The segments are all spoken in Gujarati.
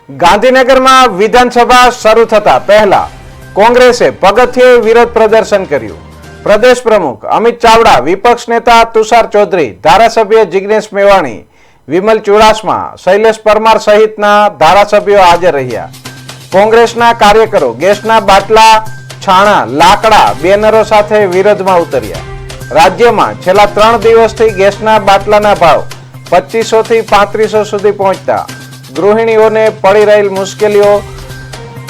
ગાંધીનગરમાં વિધાનસભા શરૂ થતા પહેલા કોંગ્રેસે પગથિયે વિરોધ પ્રદર્શન કર્યું. પ્રદેશ પ્રમુખ અમિત ચાવડા, વિપક્ષ નેતા તુષાર ચૌધરી, ધારાસભ્ય જિગ્નેશ મેવાણી, વિમલ ચુડાસમા, શૈલેષ પરમાર સહિતના ધારાસભ્યો હાજર રહ્યા. કોંગ્રેસના કાર્યકરો ગેસના બાટલા, છાણા, લાકડા, બેનરો સાથે વિરોધમાં ઉતર્યા. રાજ્યમાં છેલ્લા 3 દિવસથી ગેસના બાટલાના ભાવ 2500 થી 3500 સુધી પહોંચતા ગૃહિણીઓને પડી રહેલ મુશ્કેલીઓ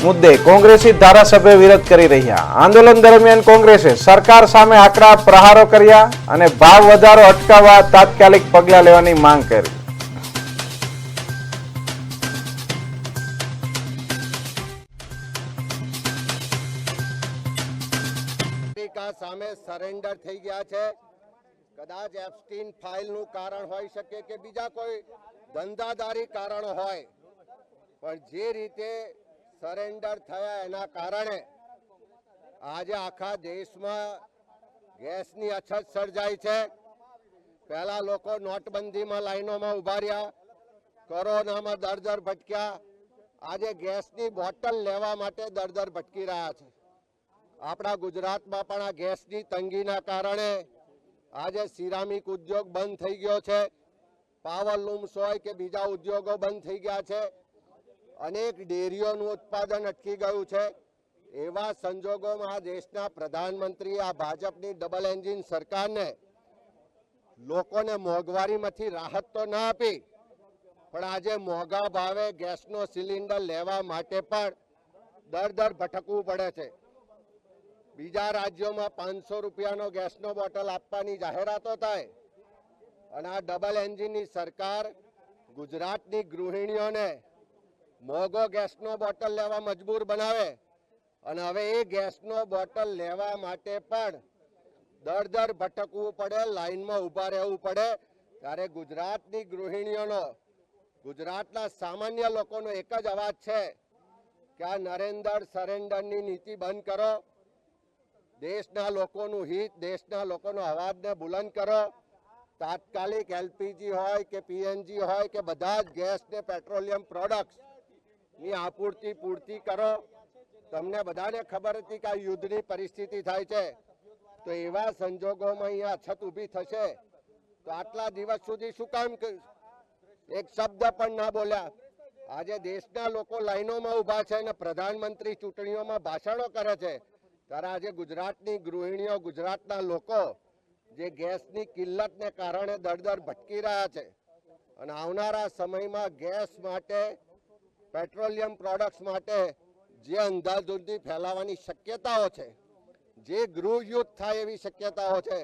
મુદ્દે કોંગ્રેસી ધારાસભ્ય વિરોધ કરી રહ્યા. આંદોલન દરમિયાન કોંગ્રેસે સરકાર સામે આકરા પ્રહારો કર્યા અને ભાવ વધારો અટકાવવા તાત્કાલિક પગલાં લેવાની માંગ કરી. સામે સરેન્ડર થઈ ગયા છે. કદાચ એપ્સ્ટીન ફાઇલનું કારણ હોઈ શકે કે બીજા કોઈ ધંધાદારી કારણ હોય, પણ જે રીતે સરેન્ડર થયા એના કારણે આજે આખા દેશમાં ગેસની અછત સર્જાઈ છે. પહેલા લોકો નોટબંધીમાં લાઈનોમાં ઉભા રહ્યા, કોરોનામાં દર ભટક્યા, આજે ગેસની બોટલ લેવા માટે દર ભટકી રહ્યા છે. આપણા ગુજરાતમાં પણ આ ગેસની તંગીના કારણે આજે સિરામિક ઉદ્યોગ બંધ થઈ ગયો છે. પાવર લૂમ્સ હોય કે બીજા ઉદ્યોગો બંધ થઈ ગયા છે. અનેક ડેરીઓનું ઉત્પાદન અટકી ગયું છે. એવા સંજોગોમાં આ દેશના પ્રધાનમંત્રી, આ ભાજપની ડબલ એન્જિન સરકારને લોકોને મોંઘવારીમાંથી રાહત તો ના આપી, પણ આજે મોંઘા ભાવે ગેસનો સિલિન્ડર લેવા માટે પણ દર ભટકવું પડે છે. બીજા રાજ્યોમાં 500 રૂપિયાનો ગેસનો બોટલ આપવાની જાહેરાતો થાય અને આ ડબલ એન્જિનની સરકાર ગુજરાતની ગૃહિણીઓને મોંઘો ગેસનો બોટલ લેવા મજબૂર બનાવે અને હવે એ ગેસનો બોટલ લેવા માટે પણ દર ભટકવું પડે, લાઈનમાં ઊભા રહેવું પડે. ત્યારે ગુજરાતની ગૃહિણીઓનો, ગુજરાતના સામાન્ય લોકોનો એક જ અવાજ છે કે આ નરેન્દ્ર સરેન્ડરની નીતિ બંધ કરો. દેશના લોકોનું હિત, દેશના લોકોનો અવાજને બુલંદ કરો. તાત્કાલિક એલપીજી હોય કે પીએનજી હોય કે બધા જ ગેસ ને પેટ્રોલિયમ પ્રોડક્ટ્સની પૂર્તિ કરો. તમને બધાને ખબર હતી કે આ યુદ્ધની પરિસ્થિતિ થાય છે, તો એવા સંજોગોમાં અહીંયા અછત ઊભી થશે તો આટલા દિવસ સુધી શું કામ એક શબ્દ પણ ના બોલ્યા? આજે દેશના લોકો લાઈનોમાં ઊભા છે અને પ્રધાનમંત્રી ચૂંટણીઓમાં ભાષણો કરે છે. ત્યારે આજે ગુજરાતની ગૃહિણીઓ, ગુજરાતના લોકો જે ગેસની કિલ્લતને કારણે દર ભટકી રહ્યા છે અને આવનારા સમયમાં ગેસ માટે, પેટ્રોલિયમ પ્રોડક્ટ્સ માટે જે અંધાધૂંધી ફેલાવાની શક્યતાઓ છે, જે ગૃહયુદ્ધ થાય એવી શક્યતાઓ છે.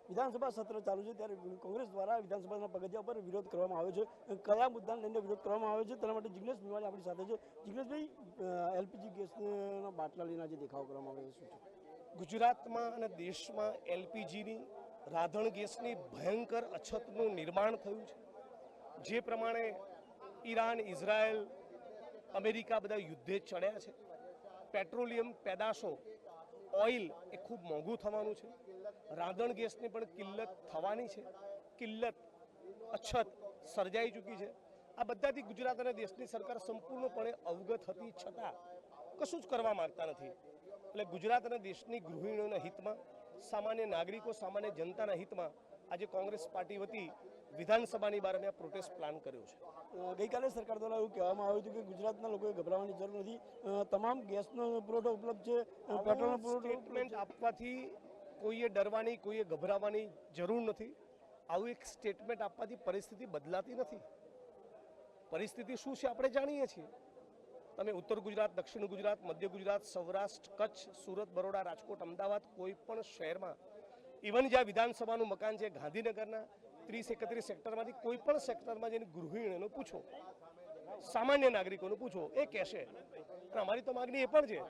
વિધાનસભા સત્ર ચાલુ છે ત્યારે કોંગ્રેસ દ્વારા વિધાનસભાના પગથિયા પર વિરોધ કરવામાં આવ્યો છે. કયા મુદ્દાને લઈને વિરોધ કરવામાં આવ્યો છે તેના માટે જિગ્નેશ મેવાણી આપણી સાથે છે. જિગ્નેશભાઈ, એલપીજી ગેસના બાટલા લઈને આજે દેખાવ કરવામાં આવ્યો છે. ગુજરાતમાં અને દેશમાં એલપીજીની, રાંધણ ગેસની ભયંકર અછતનું નિર્માણ થયું છે. જે પ્રમાણે ઈરાન, ઇઝરાયલ, અમેરિકા બધા યુદ્ધે ચડ્યા છે. પેટ્રોલિયમ પેદાશો, ઓઇલ એ ખૂબ મોંઘું થવાનું છે. રાંધણ ગેસની પણ કિલ્લત થવાની છે. કિલ્લત, અછત સર્જાઈ ચૂકી છે. આ બધાથી ગુજરાત અને દેશની સરકાર સંપૂર્ણપણે અવગત હતી છતાં કશું જ કરવા માંગતા નથી. એટલે ગુજરાત અને દેશની ગૃહિણીઓના હિતમાં, સામાન્ય નાગરિકો, સામાન્ય જનતાના હિતમાં આજે કોંગ્રેસ પાર્ટી વતી વિધાનસભાની બહાર અમે પ્રોટેસ્ટ પ્લાન કર્યો છે. ગઈકાલે સરકાર દ્વારા એવું કહેવામાં આવ્યું હતું કે ગુજરાતના લોકોએ ગભરાવાની જરૂર નથી, તમામ ગેસનો પુરવઠો ઉપલબ્ધ છે, પેટ્રોલનો પુરવઠો સ્ટેટમેન્ટ આપવાથી કોઈએ ડરવાની, કોઈએ ગભરાવાની જરૂર નથી. આવું એક સ્ટેટમેન્ટ આપવાથી પરિસ્થિતિ બદલાતી નથી. પરિસ્થિતિ શું છે આપણે જાણીએ છીએ. તમે ઉત્તર ગુજરાત, દક્ષિણ ગુજરાત, મધ્ય ગુજરાત, સૌરાષ્ટ્ર, કચ્છ, સુરત, બરોડા, રાજકોટ, અમદાવાદ, કોઈ પણ શહેરમાં, ઇવન જ્યાં વિધાનસભાનું મકાન છે ગાંધીનગરના 30-31 સેક્ટરમાંથી કોઈ પણ સેક્ટરમાં જઈને ગૃહિણીઓને પૂછો, સામાન્ય નાગરિકોને પૂછો, એ કહેશે. અને અમારી તો માગણી એ પણ છે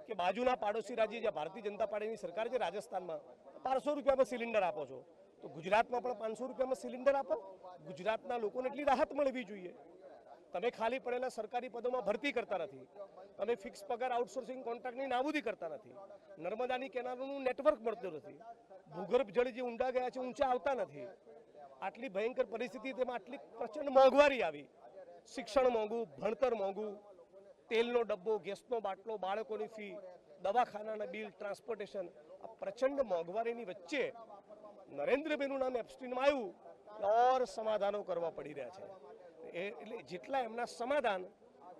કે બાજુના પાડોશી રાજ્ય જ્યાં ભારતીય જનતા પાર્ટીની સરકાર છે, રાજસ્થાનમાં 500 રૂપિયામાં સિલિન્ડર આપો છો, તો ગુજરાતમાં પણ 500 રૂપિયામાં સિલિન્ડર આપો. ગુજરાતના લોકોને એટલી રાહત મળવી જોઈએ. તમે ખાલી પડેલા સરકારી પદોમાં ભરતી કરતા નથી. તમે ફિક્સ પગાર આઉટસોર્સિંગ કોન્ટ્રાક્ટની નાબૂદી કરતા નથી. નર્મદાની કેનાલોનું નેટવર્ક મળતું નથી. ભૂગર્ભ જળ જે ઊંડા ગયા છે ઊંચા આવતા નથી. આટલી ભયંકર પરિસ્થિતિ, તેમાં આટલી પ્રચંડ મોંઘવારી આવી શિક્ષણ મોંઘું, ભણતર મોંઘું, તેલનો ડબ્બો, ગેસનો બાટલો, બાળકોની ફી, દવાખાનાના બિલ, ટ્રાન્સપોર્ટેશન, આ પ્રચંડ મોંઘવારીની વચ્ચે નરેન્દ્રભાઈનું નામ એપ્સ્ટીનમાં આવ્યું ઓર સમાધાનો કરવા પડી રહ્યા છે. એટલે જેટલા એમના સમાધાન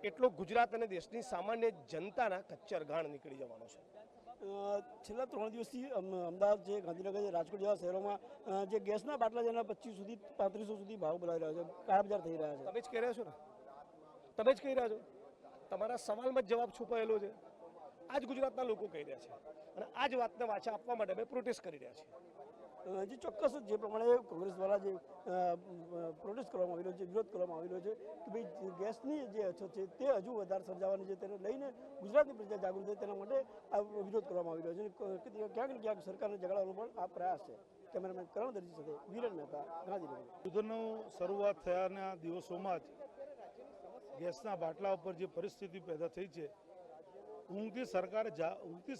એટલો ગુજરાત અને દેશની સામાન્ય જનતાના કચ્ચર ગાણ નીકળી જવાનો છે. છેલ્લા 3 દિવસથી અમદાવાદ છે, ગાંધીનગર છે, રાજકોટ જેવા શહેરોમાં જે ગેસના બાટલા જેના 25 સુધી 3500 સુધી ભાવ બોલાવી રહ્યા છે, કાળા બજાર થઈ રહ્યા છે. તમે જ કહી રહ્યા છો ને, તમે જ કહી રહ્યા છો. તમારા સવાલમાં જ જવાબ છુપાયેલો છે. આ જ ગુજરાતના લોકો કહી રહ્યા છે અને આ જ વાતને વાચા આપવા માટે અમે પ્રોટેસ્ટ કરી રહ્યા છીએ. જે ચોક્કસ જે પ્રમાણે કોંગ્રેસ દ્વારા જે પ્રોટેસ્ટ કરવામાં આવી રહ્યો છે, વિરોધ કરવામાં આવી રહ્યો છે કે ભાઈ ગેસની જે અછત છે તે હજુ વધારે સર્જાવાની છે, તેને લઈને ગુજરાતની પ્રજા જાગૃત થાય તેના માટે આ વિરોધ કરવામાં આવી રહ્યો છે. ક્યાંક ને ક્યાંક સરકારને જગાડવાનો પણ આ પ્રયાસ છે. કેમેરામેન કરણ દરજી સાથે વિરેન મહેતા, ગાંધીનગર. યુદ્ધનું શરૂઆત થયાના દિવસોમાં જ ગેસના બાટલા ઉપર જે પરિસ્થિતિ પેદા થઈ છે, ઊંઘતી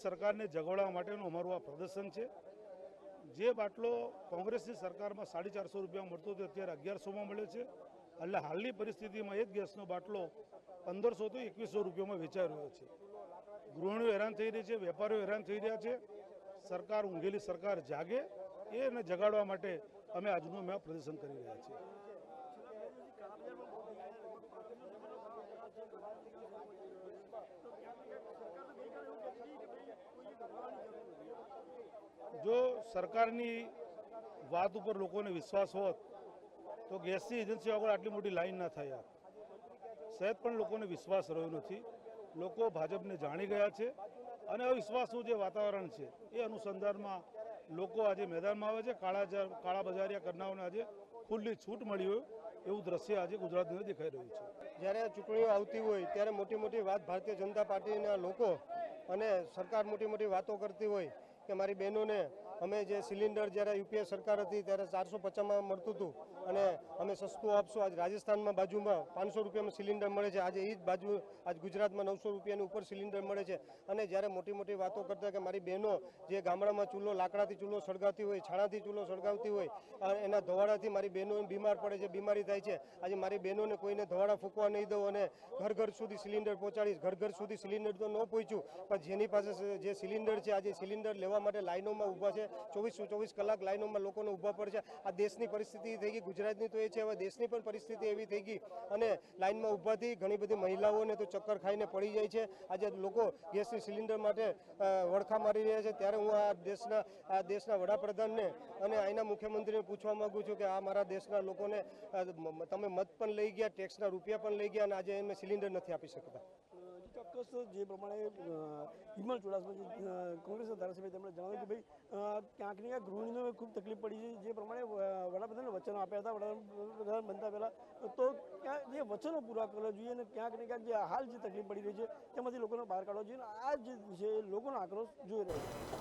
સરકારને જગાડવા માટેનું અમારું આ પ્રદર્શન છે. જે બાટલો કોંગ્રેસની સરકારમાં 450 રૂપિયા મળતો હતો અત્યારે 1100માં મળે છે. એટલે હાલની પરિસ્થિતિમાં એ જ ગેસનો બાટલો 1500 થી 2100 રૂપિયામાં વેચાઈ રહ્યો છે. ગૃહિણીઓ હેરાન થઈ રહી છે, વેપારીઓ હેરાન થઈ રહ્યા છે. સરકાર, ઊંઘેલી સરકાર જાગે એને જગાડવા માટે અમે આજનું પ્રદર્શન કરી રહ્યા છીએ. જો સરકારની વાત ઉપર લોકોને વિશ્વાસ હોત તો ગેસની એજન્સી આગળ આટલી મોટી લાઈન ના થાય. સહેજ પણ લોકોને વિશ્વાસ રહ્યો નથી. લોકો ભાજપને જાણી ગયા છે અને અવિશ્વાસનું જે વાતાવરણ છે એ અનુસંધાનમાં લોકો આજે મેદાનમાં આવે છે. કાળા બજારિયા કરનારાઓને આજે ખુલ્લી છૂટ મળી હોય એવું દ્રશ્ય આજે ગુજરાતની અંદર દેખાઈ રહ્યું છે. જ્યારે ચૂંટણીઓ આવતી હોય ત્યારે મોટી મોટી વાત ભારતીય જનતા પાર્ટીના લોકો અને સરકાર મોટી મોટી વાતો કરતી હોય કે મારી બહેનોને અમે જે સિલિન્ડર જ્યારે યુપીએ સરકાર હતી ત્યારે 450માં મળતું હતું અને અમે સસ્તું આપશું. આજ રાજસ્થાનમાં બાજુમાં 500 રૂપિયામાં સિલિન્ડર મળે છે. આજે એ જ બાજુ આજ ગુજરાતમાં 900 રૂપિયાની ઉપર સિલિન્ડર મળે છે. અને જ્યારે મોટી મોટી વાતો કરતા કે મારી બહેનો જે ગામડામાં ચૂલો, લાકડાથી ચૂલો સળગાવતી હોય, છાણાથી ચૂલો સળગાવતી હોય, એના ધોવાડાથી મારી બહેનો બીમાર પડે છે, બીમારી થાય છે. આજે મારી બહેનોને કોઈને ધોવાડા ફૂંકવા નહીં દઉં અને ઘર ઘર સુધી સિલિન્ડર પહોંચાડીશ. ઘર ઘર સુધી સિલિન્ડર તો ન પહોંચ્યું પણ જેની પાસે જે સિલિન્ડર છે આજે સિલિન્ડર લેવા માટે લાઈનોમાં ઊભા છે. 24 કલાક લાઈનોમાં લોકોને ઊભા પડે છે. આ દેશની પરિસ્થિતિ થઈ ગઈ. ગુજરાતની તો એ છે, હવે દેશની પણ પરિસ્થિતિ એવી થઈ ગઈ અને લાઈનમાં ઊભાથી ઘણી બધી મહિલાઓને તો ચક્કર ખાઈને પડી જાય છે. આજે લોકો ગેસની સિલિન્ડર માટે વડખા મારી રહ્યા છે. ત્યારે હું આ દેશના વડાપ્રધાનને અને અહીંના મુખ્યમંત્રીને પૂછવા માંગુ છું કે આ મારા દેશના લોકોને તમે મત પણ લઈ ગયા, ટેક્સના રૂપિયા પણ લઈ ગયા અને આજે એમને સિલિન્ડર નથી આપી શકતા. ચોક્કસ જે પ્રમાણે વિમલ ચુડાસમા કોંગ્રેસના ધારાસભ્ય તેમણે જણાવ્યું કે ભાઈ ક્યાંક ને ક્યાંક ગૃહિણીઓને ખૂબ તકલીફ પડી છે. જે પ્રમાણે વડાપ્રધાને વચનો આપ્યા હતા વડાપ્રધાન બનતા પહેલાં, તો ક્યાંક જે વચનો પૂરા કરવા જોઈએ અને ક્યાંક ને ક્યાંક જે હાલ જે તકલીફ પડી રહી છે તેમાંથી લોકોને બહાર કાઢવા જોઈએ. આ જે છે લોકોનો આક્રોશ જોઈ રહ્યો છે.